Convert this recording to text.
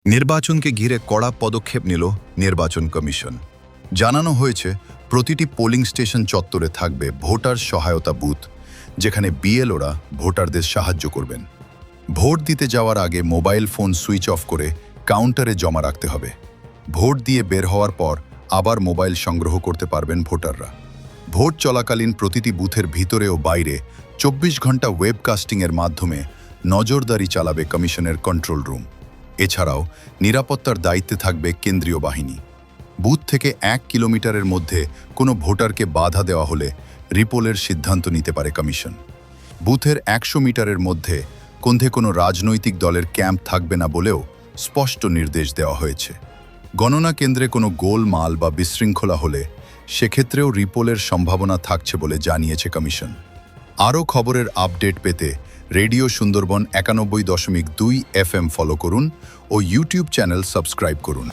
নির্বাচনকে ঘিরে কড়া পদক্ষেপ নিল নির্বাচন কমিশন। জানানো হয়েছে প্রতিটি পোলিং স্টেশন চত্বরে থাকবে ভোটার সহায়তা বুথ, যেখানে বিএলওরা ভোটারদের সাহায্য করবেন। ভোট দিতে যাওয়ার আগে মোবাইল ফোন সুইচ অফ করে কাউন্টারে জমা রাখতে হবে। ভোট দিয়ে বের হওয়ার পর আবার মোবাইল সংগ্রহ করতে পারবেন ভোটাররা। ভোট চলাকালীন প্রতিটি বুথের ভিতরে ও বাইরে 24 ঘন্টা ওয়েবকাস্টিংয়ের মাধ্যমে নজরদারি চালাবে কমিশনের কন্ট্রোল রুম। এছাড়াও নিরাপত্তার দায়িত্বে থাকবে কেন্দ্রীয় বাহিনী। বুথ থেকে 1 কিলোমিটারের মধ্যে কোনো ভোটারকে বাধা দেওয়া হলে রিপোলের সিদ্ধান্ত নিতে পারে কমিশন। বুথের 100 মিটারের মধ্যে কোনো রাজনৈতিক দলের ক্যাম্প থাকবে না বলেও স্পষ্ট নির্দেশ দেওয়া হয়েছে। গণনা কেন্দ্রে কোনো গোলমাল বা বিশৃঙ্খলা হলে সেক্ষেত্রেও রিপোলের সম্ভাবনা থাকছে বলে জানিয়েছে কমিশন। আরও খবরের আপডেট পেতে রেডিও সুন্দরবন 91.2 FM ফলো করুন ও ইউটিউব চ্যানেল সাবস্ক্রাইব করুন।